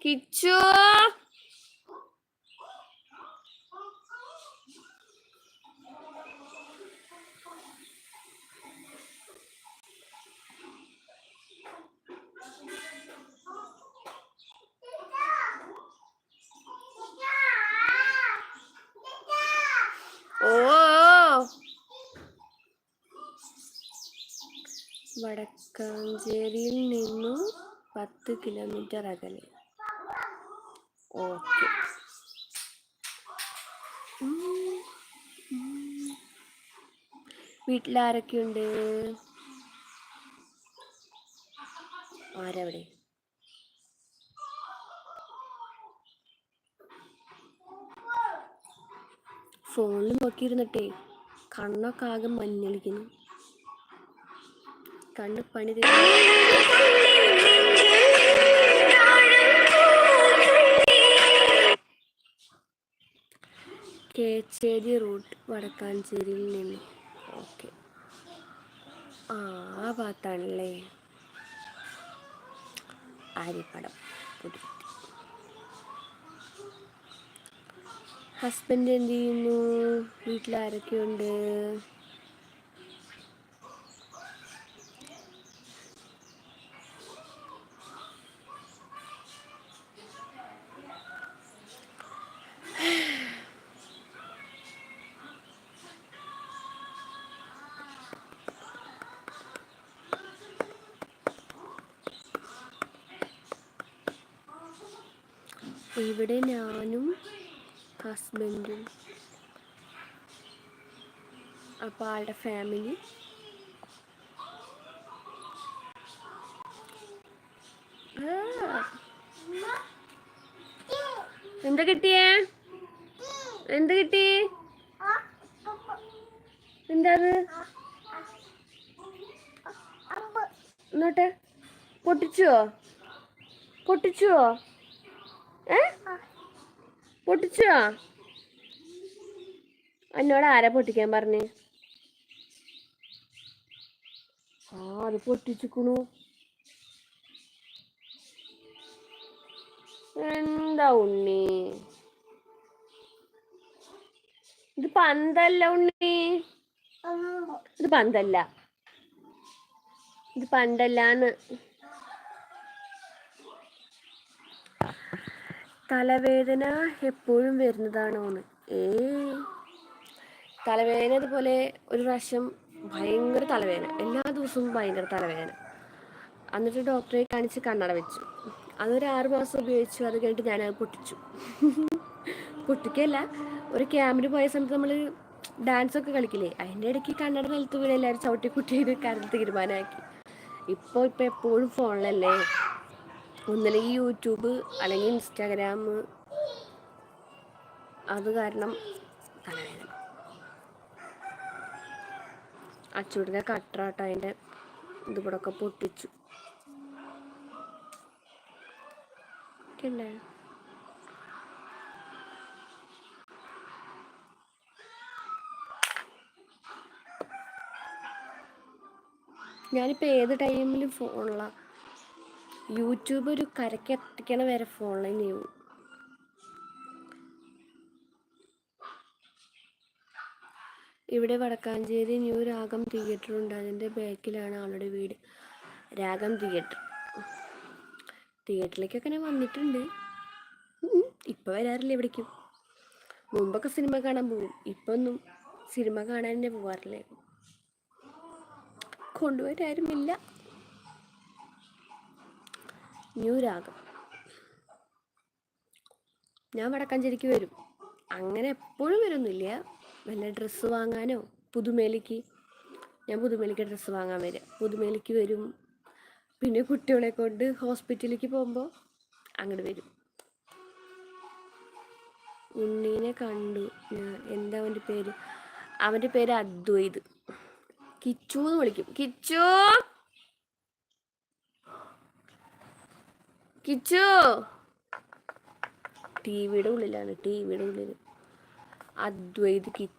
കിച്ചു ഓ വടക്കാഞ്ചേരിയിൽ നിന്നും 10 കിലോമീറ്റർ അകലെ. ഓക്കെ. വീട്ടിലാരൊക്കെയുണ്ട്? ആരവിടെ? ഫോണിൽ നോക്കിയിരുന്നിട്ടേ കണ്ണൊക്കെ ആകെ മഞ്ഞളിക്കുന്നു. കണ്ണ് പണി കേച്ചേരി റൂട്ട് വടക്കാഞ്ചേരിയിൽ നിന്ന്. ഓക്കെ. ആ ഭാഗത്താണല്ലേ. ആര്യപ്പടം. ഹസ്ബൻഡ് എന്ത് ചെയ്യുന്നു? വീട്ടിലാരൊക്കെയുണ്ട്? ഇവിടെ ഞാനും ഹസ്ബൻഡും, അപ്പോൾ ആളുടെ ഫാമിലി. എന്താ കിട്ടിയേ? എന്ത് കിട്ടി? എന്താ എന്നോട്ടെ? പൊട്ടിച്ചുവോ? പൊട്ടിച്ചുവോ? എന്നോട് ആരാ പൊട്ടിക്കാൻ പറഞ്ഞേ? അത് പൊട്ടിച്ചിക്കണു. എന്താ ഉണ്ണി, ഇത് പന്തല്ല ഉണ്ണി, ഇത് പന്തല്ലാന്ന്. തലവേദന എപ്പോഴും വരുന്നതാണോന്ന്? തലവേദന ഇതുപോലെ ഒരു പ്രാവശ്യം ഭയങ്കര തലവേദന, എല്ലാ ദിവസവും ഭയങ്കര തലവേദന. എന്നിട്ട് ഡോക്ടറെ കാണിച്ച് കണ്ണട വെച്ചു. അതൊരു 6 മാസം ഉപയോഗിച്ചു. അത് കഴിഞ്ഞിട്ട് ഞാനത് പൊട്ടിച്ചു. പൊട്ടിക്കല്ല, ഒരു ക്യാമ്പിന് പോയ സമയത്ത് നമ്മൾ ഡാൻസൊക്കെ കളിക്കില്ലേ, അതിൻ്റെ ഇടയ്ക്ക് കണ്ണട നിലത്ത് വീണ് എല്ലാവരും ചവിട്ടി കുട്ടിയത് കരഞ്ഞ് തീരുമാനമാക്കി. ഇപ്പോൾ എപ്പോഴും ഫോണിലല്ലേ, ഒന്നില്ലെങ്കിൽ യൂട്യൂബ് അല്ലെങ്കിൽ ഇൻസ്റ്റാഗ്രാം. അത് കാരണം തലവേദന. അച്ചൂടിൻ്റെ കട്ടറാട്ടോ, അതിൻ്റെ ഇതുകൂടൊക്കെ പൊട്ടിച്ചു. ഞാനിപ്പോൾ ഏത് ടൈമിലും ഫോണിലാണ്. യൂട്യൂബ് ഒരു കരയ്ക്ക് എത്തിക്കണ വരെ ഫോണിൽ തന്നെയാവും. ഇവിടെ വടക്കാഞ്ചേരി ന്യൂ രാഗം തിയേറ്റർ ഉണ്ട്, അതിൻ്റെ ബാക്കിലാണ് ആളുടെ വീട്. രാഗം തിയേറ്ററിലേക്കൊക്കെ ഞാൻ വന്നിട്ടുണ്ട്. ഇപ്പം വരാറില്ല എവിടേക്കും. മുമ്പൊക്കെ സിനിമ കാണാൻ പോകും, ഇപ്പം ഒന്നും സിനിമ കാണാൻ തന്നെ പോവാറില്ലേ, കൊണ്ടുവരാരുമില്ല. ന്യൂ രാഗം. ഞാൻ വടക്കാഞ്ചേരിക്ക് വരും, അങ്ങനെ എപ്പോഴും വരുന്നില്ല. വല്ല ഡ്രസ്സ് വാങ്ങാനോ, ഞാൻ പുതുമേലിക്ക് ഡ്രസ്സ് വാങ്ങാൻ വരിക. പുതുമേലിക്ക് വരും. പിന്നെ കുട്ടികളെ കൊണ്ട് ഹോസ്പിറ്റലിലേക്ക് പോകുമ്പോൾ അങ്ങോട്ട് വരും. ഉണ്ണീനെ കണ്ടു. എന്താ അവൻ്റെ പേര് അദ്വൈത്. കിച്ചു എന്ന് വിളിക്കും. കിച്ചു ടിവിയുടെ ഉള്ളിലാണ്, അദ്വൈത് കിച്ചു.